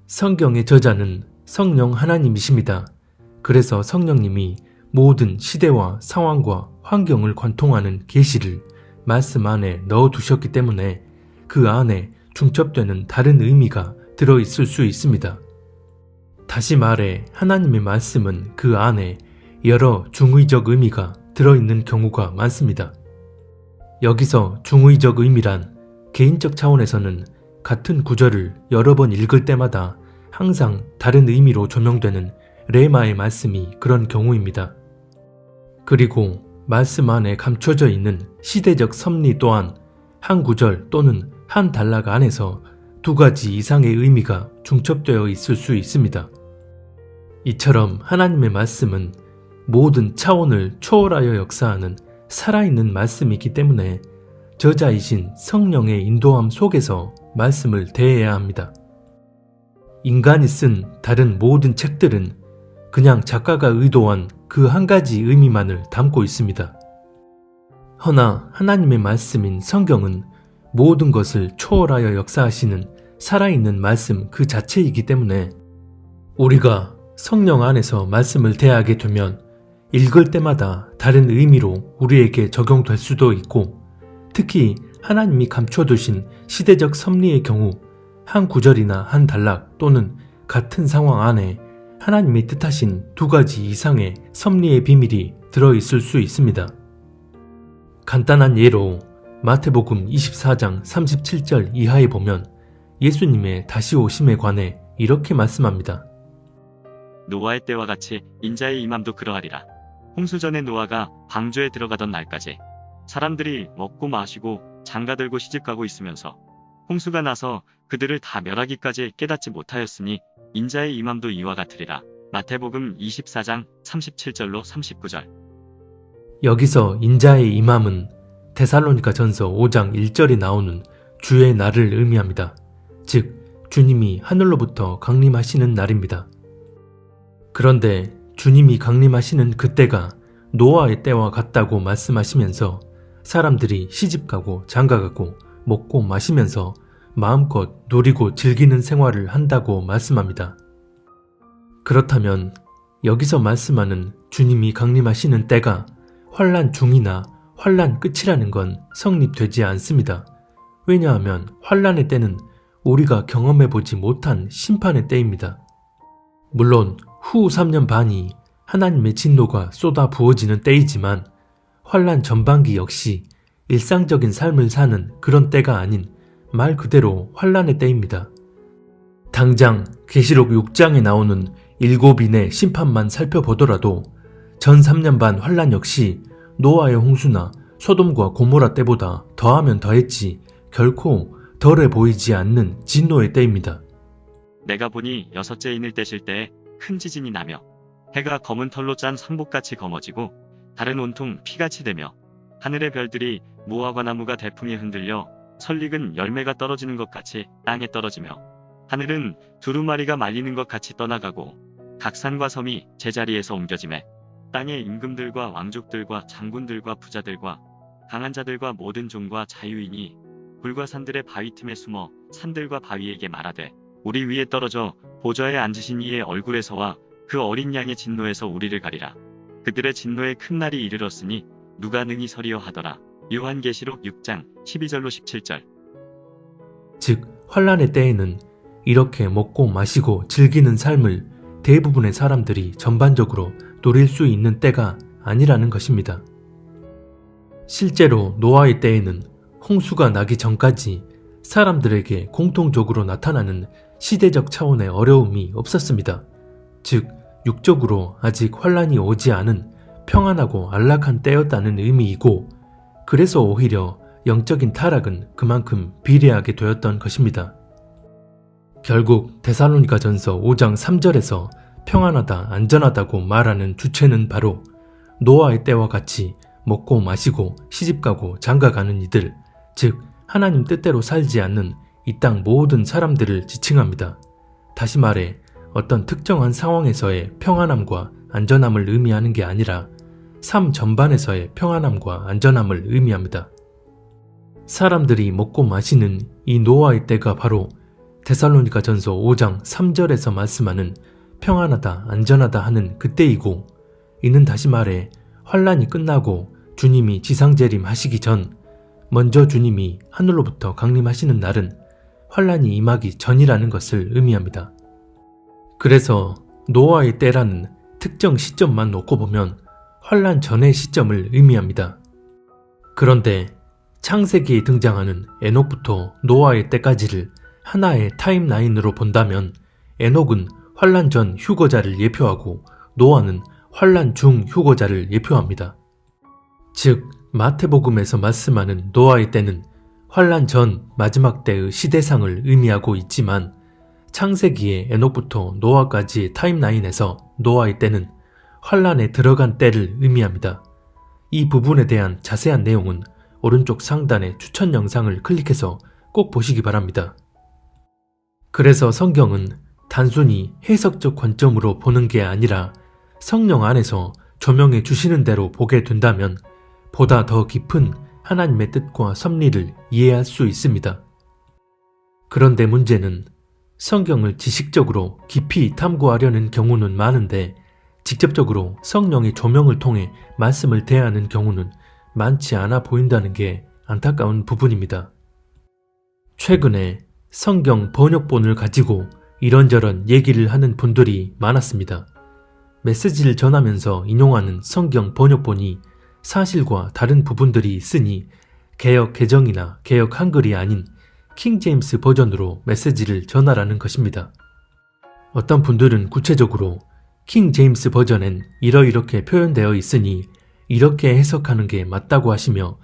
성경의 저자는 성령 하나님이십니다. 그래서 성령님이 모든 시대와 상황과 환경을 관통하는 계시를 말씀 안에 넣어두셨기 때문에 그 안에 중첩되는 다른 의미가 들어있을 수 있습니다. 다시 말해 하나님의 말씀은 그 안에 여러 중의적 의미가 들어있는 경우가 많습니다. 여기서 중의적 의미란 개인적 차원에서는 같은 구절을 여러 번 읽을 때마다 항상 다른 의미로 조명되는 레마의 말씀이 그런 경우입니다. 그리고 말씀 안에 감춰져 있는 시대적 섭리 또한 한 구절 또는 한 단락 안에서 두 가지 이상의 의미가 중첩되어 있을 수 있습니다. 이처럼 하나님의 말씀은 모든 차원을 초월하여 역사하는 살아있는 말씀이기 때문에 저자이신 성령의 인도함 속에서 말씀을 대해야 합니다. 인간이 쓴 다른 모든 책들은 그냥 작가가 의도한 그 한 가지 의미만을 담고 있습니다. 허나 하나님의 말씀인 성경은 모든 것을 초월하여 역사하시는 살아있는 말씀 그 자체이기 때문에 우리가 성령 안에서 말씀을 대하게 되면 읽을 때마다 다른 의미로 우리에게 적용될 수도 있고, 특히 하나님이 감춰두신 시대적 섭리의 경우 한 구절이나 한 단락 또는 같은 상황 안에 하나님이 뜻하신 두 가지 이상의 섭리의 비밀이 들어있을 수 있습니다. 간단한 예로 마태복음 24장 37절 이하에 보면 예수님의 다시 오심에 관해 이렇게 말씀합니다. 노아의 때와 같이 인자의 임함도 그러하리라. 홍수 전에 노아가 방주에 들어가던 날까지 사람들이 먹고 마시고 장가들고 시집가고 있으면서 홍수가 나서 그들을 다 멸하기까지 깨닫지 못하였으니 인자의 임함도 이와 같으리라. 마태복음 24장 37절로 39절. 여기서 인자의 임함은 데살로니가 전서 5장 1절에 나오는 주의 날을 의미합니다. 즉 주님이 하늘로부터 강림하시는 날입니다. 그런데 주님이 강림하시는 그때가 노아의 때와 같다고 말씀하시면서 사람들이 시집가고 장가가고 먹고 마시면서 마음껏 누리고 즐기는 생활을 한다고 말씀합니다. 그렇다면 여기서 말씀하는 주님이 강림하시는 때가 환난 중이나 환난 끝이라는 건 성립되지 않습니다. 왜냐하면 환난의 때는 우리가 경험해보지 못한 심판의 때입니다. 물론 후 3년 반이 하나님의 진노가 쏟아 부어지는 때이지만 환난 전반기 역시 일상적인 삶을 사는 그런 때가 아닌 말 그대로 환난의 때입니다. 당장 계시록 6장에 나오는 7인의 심판만 살펴보더라도 전 3년 반 환난 역시 노아의 홍수나 소돔과 고모라 때보다 더하면 더했지 결코 덜해 보이지 않는 진노의 때입니다. 내가 보니 6째 인을 떼실 때에 큰 지진이 나며 해가 검은 털로 짠 상복같이 검어지고 달은 온통 피같이 되며 하늘의 별들이 무화과 나무가 대풍에 흔들려 설익은 열매가 떨어지는 것 같이 땅에 떨어지며 하늘은 두루마리가 말리는 것 같이 떠나가고 각 산과 섬이 제자리에서 옮겨지매 땅의 임금들과 왕족들과 장군들과 부자들과 강한 자들과 모든 종과 자유인이 불과 산들의 바위 틈에 숨어 산들과 바위에게 말하되 우리 위에 떨어져 보좌에 앉으신 이의 얼굴에서와 그 어린 양의 진노에서 우리를 가리라. 그들의 진노의 큰 날이 이르렀으니 누가 능히 서리어 하더라. 요한계시록 6장 12절로 17절. 즉 환난의 때에는 이렇게 먹고 마시고 즐기는 삶을 대부분의 사람들이 전반적으로 누릴 수 있는 때가 아니라는 것입니다. 실제로 노아의 때에는 홍수가 나기 전까지 사람들에게 공통적으로 나타나는 시대적 차원의 어려움이 없었습니다. 즉 육적으로 아직 환난이 오지 않은 평안하고 안락한 때였다는 의미이고, 그래서 오히려 영적인 타락은 그만큼 비례하게 되었던 것입니다. 결국 데살로니가 전서 5장 3절에서 평안하다 안전하다고 말하는 주체는 바로 노아의 때와 같이 먹고 마시고 시집가고 장가가는 이들, 즉 하나님 뜻대로 살지 않는 이 땅 모든 사람들을 지칭합니다. 다시 말해 어떤 특정한 상황에서의 평안함과 안전함을 의미하는 게 아니라 삶 전반에서의 평안함과 안전함을 의미합니다. 사람들이 먹고 마시는 이 노아의 때가 바로 데살로니가전서 5장 3절에서 말씀하는 평안하다, 안전하다 하는 그때이고, 이는 다시 말해 환란이 끝나고 주님이 지상재림하시기 전, 먼저 주님이 하늘로부터 강림하시는 날은 환란이 임하기 전이라는 것을 의미합니다. 그래서 노아의 때라는 특정 시점만 놓고 보면 환란 전의 시점을 의미합니다. 그런데 창세기에 등장하는 에녹부터 노아의 때까지를 하나의 타임라인으로 본다면 에녹은 환란 전 휴거자를 예표하고 노아는 환란 중 휴거자를 예표합니다. 즉 마태복음에서 말씀하는 노아의 때는 환란 전 마지막 때의 시대상을 의미하고 있지만 창세기의 에녹부터 노아까지의 타임라인에서 노아의 때는 환란에 들어간 때를 의미합니다. 이 부분에 대한 자세한 내용은 오른쪽 상단의 추천 영상을 클릭해서 꼭 보시기 바랍니다. 그래서 성경은 단순히 해석적 관점으로 보는 게 아니라 성령 안에서 조명해 주시는 대로 보게 된다면 보다 더 깊은 하나님의 뜻과 섭리를 이해할 수 있습니다. 그런데 문제는 성경을 지식적으로 깊이 탐구하려는 경우는 많은데 직접적으로 성령의 조명을 통해 말씀을 대하는 경우는 많지 않아 보인다는 게 안타까운 부분입니다. 최근에 성경 번역본을 가지고 이런저런 얘기를 하는 분들이 많았습니다. 메시지를 전하면서 인용하는 성경 번역본이 사실과 다른 부분들이 있으니 개역 개정이나 개역 한글이 아닌 킹 제임스 버전으로 메시지를 전하라는 것입니다. 어떤 분들은 구체적으로 킹 제임스 버전엔 이러이렇게 표현되어 있으니 이렇게 해석하는 게 맞다고 하시며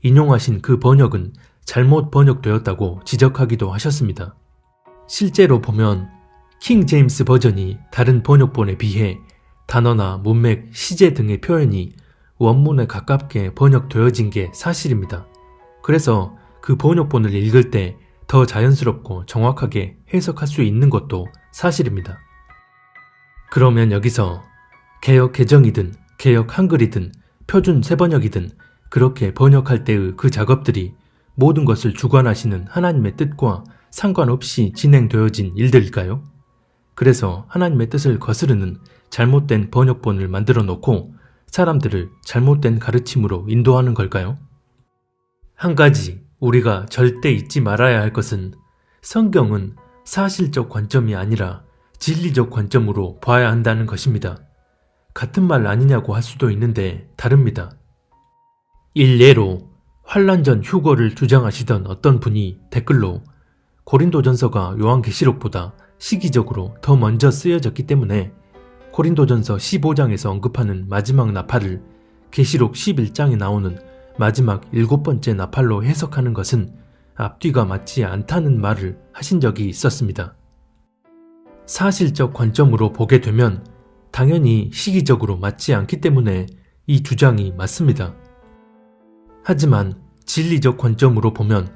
인용하신 그 번역은 잘못 번역되었다고 지적하기도 하셨습니다. 실제로 보면 킹 제임스 버전이 다른 번역본에 비해 단어나 문맥, 시제 등의 표현이 원문에 가깝게 번역되어진 게 사실입니다. 그래서 그 번역본을 읽을 때 더 자연스럽고 정확하게 해석할 수 있는 것도 사실입니다. 그러면 여기서 개역 개정이든 개역 한글이든 표준 새번역이든 그렇게 번역할 때의 그 작업들이 모든 것을 주관하시는 하나님의 뜻과 상관없이 진행되어진 일들일까요? 그래서 하나님의 뜻을 거스르는 잘못된 번역본을 만들어 놓고 사람들을 잘못된 가르침으로 인도하는 걸까요? 한 가지 우리가 절대 잊지 말아야 할 것은 성경은 사실적 관점이 아니라 진리적 관점으로 봐야 한다는 것입니다. 같은 말 아니냐고 할 수도 있는데 다릅니다. 일례로 환란 전 휴거를 주장하시던 어떤 분이 댓글로 고린도전서가 요한계시록보다 시기적으로 더 먼저 쓰여졌기 때문에 고린도전서 15장에서 언급하는 마지막 나팔을 계시록 11장에 나오는 마지막 7번째 나팔로 해석하는 것은 앞뒤가 맞지 않다는 말을 하신 적이 있었습니다. 사실적 관점으로 보게 되면 당연히 시기적으로 맞지 않기 때문에 이 주장이 맞습니다. 하지만 진리적 관점으로 보면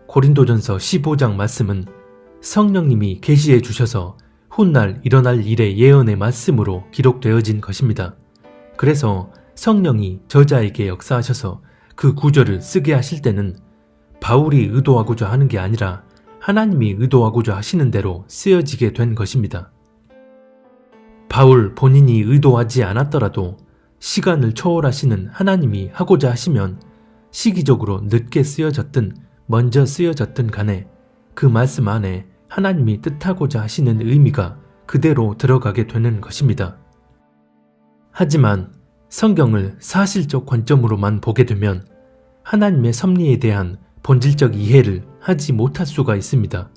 고린도전서 15장 말씀은 성령님이 계시해 주셔서 훗날 일어날 일의 예언의 말씀으로 기록되어진 것입니다. 그래서 성령이 저자에게 역사하셔서 그 구절을 쓰게 하실 때는 바울이 의도하고자 하는 게 아니라 하나님이 의도하고자 하시는 대로 쓰여지게 된 것입니다. 바울 본인이 의도하지 않았더라도 시간을 초월하시는 하나님이 하고자 하시면 시기적으로 늦게 쓰여졌든 먼저 쓰여졌든 간에 그 말씀 안에 하나님이 뜻하고자 하시는 의미가 그대로 들어가게 되는 것입니다. 하지만 성경을 사실적 관점으로만 보게 되면 하나님의 섭리에 대한 본질적 이해를 하지 못할 수가 있습니다.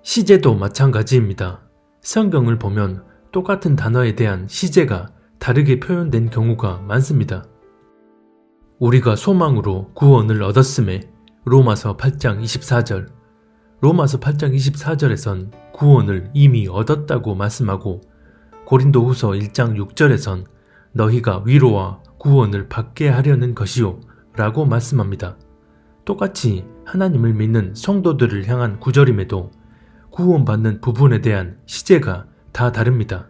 시제도 마찬가지입니다. 성경을 보면 똑같은 단어에 대한 시제가 다르게 표현된 경우가 많습니다. 우리가 소망으로 구원을 얻었음에 로마서 8장 24절, 로마서 8장 24절에선 구원을 이미 얻었다고 말씀하고 고린도후서 1장 6절에선 너희가 위로와 구원을 받게 하려는 것이요 라고 말씀합니다. 똑같이 하나님을 믿는 성도들을 향한 구절임에도 구원받는 부분에 대한 시제가 다 다릅니다.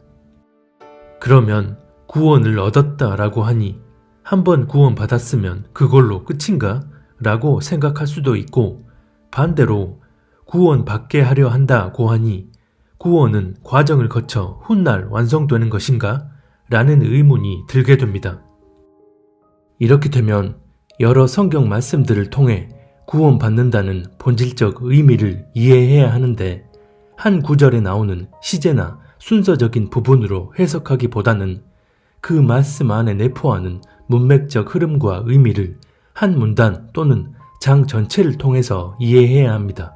그러면 구원을 얻었다 라고 하니 한번 구원받았으면 그걸로 끝인가? 라고 생각할 수도 있고 반대로 구원받게 하려 한다고 하니 구원은 과정을 거쳐 훗날 완성되는 것인가? 라는 의문이 들게 됩니다. 이렇게 되면 여러 성경 말씀들을 통해 구원받는다는 본질적 의미를 이해해야 하는데 한 구절에 나오는 시제나 순서적인 부분으로 해석하기보다는 그 말씀 안에 내포하는 문맥적 흐름과 의미를 한 문단 또는 장 전체를 통해서 이해해야 합니다.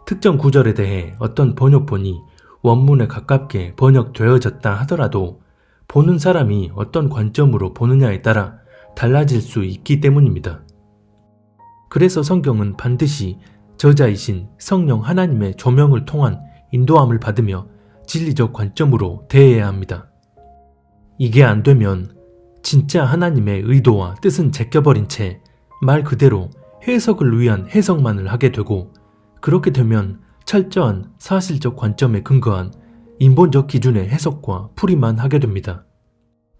특정 구절에 대해 어떤 번역본이 원문에 가깝게 번역되어졌다 하더라도 보는 사람이 어떤 관점으로 보느냐에 따라 달라질 수 있기 때문입니다. 그래서 성경은 반드시 저자이신 성령 하나님의 조명을 통한 인도함을 받으며 진리적 관점으로 대해야 합니다. 이게 안 되면 진짜 하나님의 의도와 뜻은 제껴버린 채 말 그대로 해석을 위한 해석만을 하게 되고, 그렇게 되면 철저한 사실적 관점에 근거한 인본적 기준의 해석과 풀이만 하게 됩니다.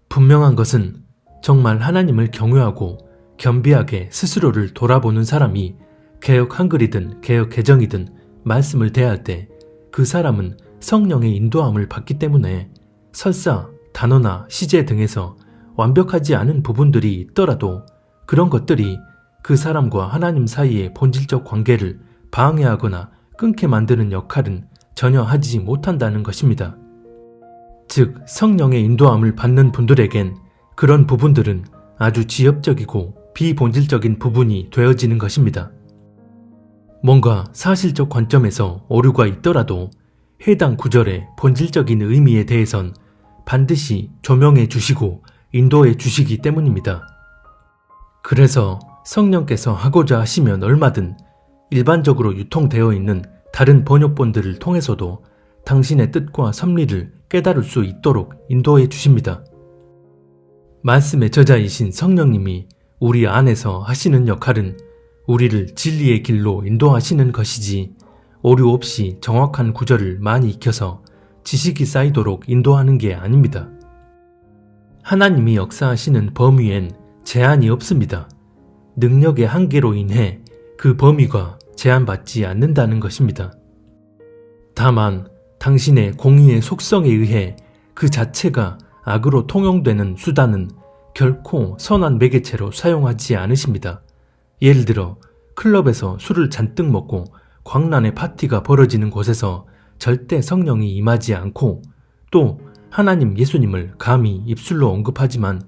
분명한 것은 정말 하나님을 경외하고 겸비하게 스스로를 돌아보는 사람이 개역 한글이든 개역 개정이든 말씀을 대할 때 그 사람은 성령의 인도함을 받기 때문에 설사 단어나 시제 등에서 완벽하지 않은 부분들이 있더라도 그런 것들이 그 사람과 하나님 사이의 본질적 관계를 방해하거나 끊게 만드는 역할은 전혀 하지 못한다는 것입니다. 즉, 성령의 인도함을 받는 분들에겐 그런 부분들은 아주 지엽적이고 비본질적인 부분이 되어지는 것입니다. 뭔가 사실적 관점에서 오류가 있더라도 해당 구절의 본질적인 의미에 대해선 반드시 조명해 주시고 인도해 주시기 때문입니다. 그래서 성령께서 하고자 하시면 얼마든 일반적으로 유통되어 있는 다른 번역본들을 통해서도 당신의 뜻과 섭리를 깨달을 수 있도록 인도해 주십니다. 말씀의 저자이신 성령님이 우리 안에서 하시는 역할은 우리를 진리의 길로 인도하시는 것이지, 오류 없이 정확한 구절을 많이 익혀서 지식이 쌓이도록 인도하는 게 아닙니다. 하나님이 역사하시는 범위엔 제한이 없습니다. 능력의 한계로 인해 그 범위가 제한받지 않는다는 것입니다. 다만 당신의 공의의 속성에 의해 그 자체가 악으로 통용되는 수단은 결코 선한 매개체로 사용하지 않으십니다. 예를 들어 클럽에서 술을 잔뜩 먹고 광란의 파티가 벌어지는 곳에서 절대 성령이 임하지 않고, 또 하나님 예수님을 감히 입술로 언급하지만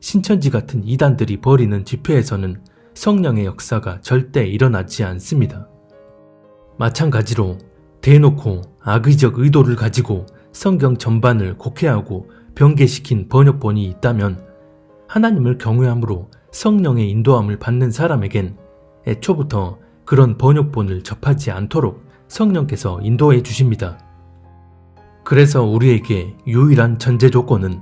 신천지 같은 이단들이 벌이는 집회에서는 성령의 역사가 절대 일어나지 않습니다. 마찬가지로 대놓고 악의적 의도를 가지고 성경 전반을 곡해하고 변개시킨 번역본이 있다면 하나님을 경외함으로 성령의 인도함을 받는 사람에겐 애초부터 그런 번역본을 접하지 않도록 성령께서 인도해 주십니다. 그래서 우리에게 유일한 전제 조건은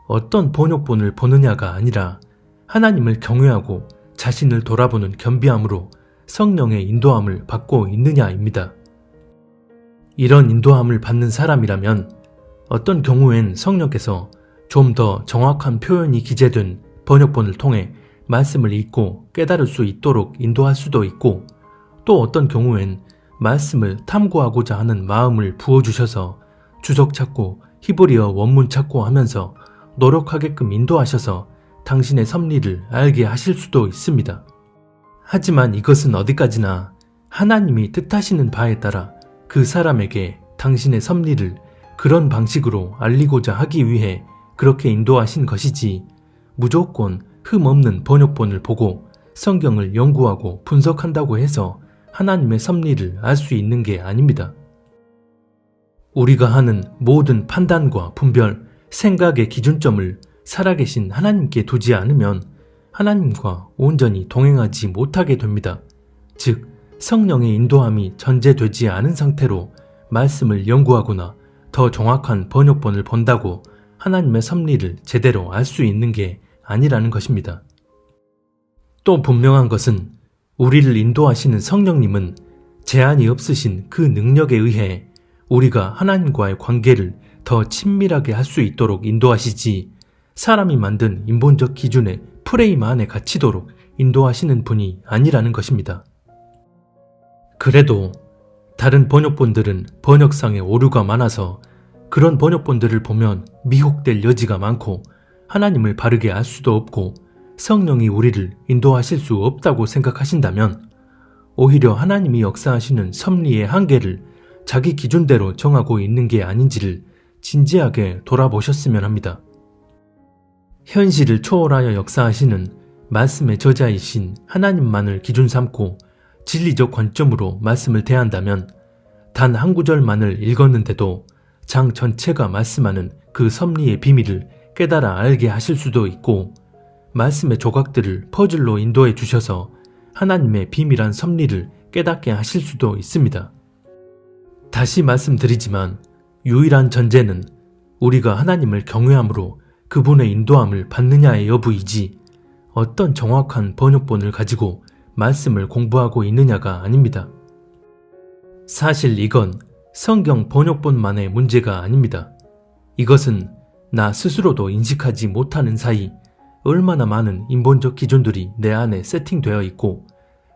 어떤 번역본을 보느냐가 아니라 하나님을 경외하고 자신을 돌아보는 겸비함으로 성령의 인도함을 받고 있느냐입니다. 이런 인도함을 받는 사람이라면 어떤 경우엔 성령께서 좀 더 정확한 표현이 기재된 번역본을 통해 말씀을 읽고 깨달을 수 있도록 인도할 수도 있고, 또 어떤 경우엔 말씀을 탐구하고자 하는 마음을 부어주셔서 주석 찾고 히브리어 원문 찾고 하면서 노력하게끔 인도하셔서 당신의 섭리를 알게 하실 수도 있습니다. 하지만 이것은 어디까지나 하나님이 뜻하시는 바에 따라 그 사람에게 당신의 섭리를 그런 방식으로 알리고자 하기 위해 그렇게 인도하신 것이지, 무조건 흠없는 번역본을 보고 성경을 연구하고 분석한다고 해서 하나님의 섭리를 알 수 있는 게 아닙니다. 우리가 하는 모든 판단과 분별, 생각의 기준점을 살아계신 하나님께 두지 않으면 하나님과 온전히 동행하지 못하게 됩니다. 즉, 성령의 인도함이 전제되지 않은 상태로 말씀을 연구하거나 더 정확한 번역본을 본다고 하나님의 섭리를 제대로 알 수 있는 게 아니라는 것입니다. 또 분명한 것은 우리를 인도하시는 성령님은 제한이 없으신 그 능력에 의해 우리가 하나님과의 관계를 더 친밀하게 할 수 있도록 인도하시지, 사람이 만든 인본적 기준의 프레임 안에 갇히도록 인도하시는 분이 아니라는 것입니다. 그래도 다른 번역본들은 번역상에 오류가 많아서 그런 번역본들을 보면 미혹될 여지가 많고 하나님을 바르게 알 수도 없고 성령이 우리를 인도하실 수 없다고 생각하신다면 오히려 하나님이 역사하시는 섭리의 한계를 자기 기준대로 정하고 있는 게 아닌지를 진지하게 돌아보셨으면 합니다. 현실을 초월하여 역사하시는 말씀의 저자이신 하나님만을 기준 삼고 진리적 관점으로 말씀을 대한다면 단 한 구절만을 읽었는데도 장 전체가 말씀하는 그 섭리의 비밀을 깨달아 알게 하실 수도 있고 말씀의 조각들을 퍼즐로 인도해 주셔서 하나님의 비밀한 섭리를 깨닫게 하실 수도 있습니다. 다시 말씀드리지만 유일한 전제는 우리가 하나님을 경외함으로 그분의 인도함을 받느냐의 여부이지 어떤 정확한 번역본을 가지고 말씀을 공부하고 있느냐가 아닙니다. 사실 이건 성경 번역본만의 문제가 아닙니다. 이것은 나 스스로도 인식하지 못하는 사이 얼마나 많은 인본적 기준들이 내 안에 세팅되어 있고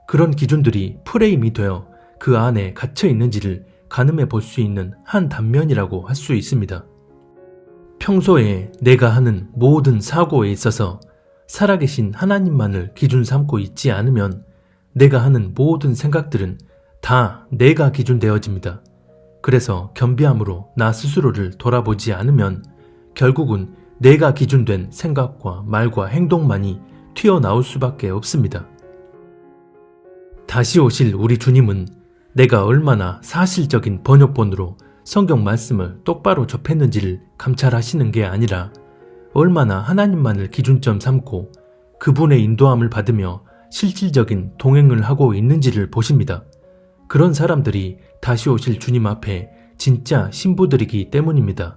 그런 기준들이 프레임이 되어 그 안에 갇혀 있는지를 가늠해 볼 수 있는 한 단면이라고 할 수 있습니다. 평소에 내가 하는 모든 사고에 있어서 살아계신 하나님만을 기준 삼고 있지 않으면 내가 하는 모든 생각들은 다 내가 기준되어집니다. 그래서 겸비함으로 나 스스로를 돌아보지 않으면 결국은 내가 기준된 생각과 말과 행동만이 튀어나올 수밖에 없습니다. 다시 오실 우리 주님은 내가 얼마나 사실적인 번역본으로 성경 말씀을 똑바로 접했는지를 감찰하시는 게 아니라 얼마나 하나님만을 기준점 삼고 그분의 인도함을 받으며 실질적인 동행을 하고 있는지를 보십니다. 그런 사람들이 다시 오실 주님 앞에 진짜 신부들이기 때문입니다.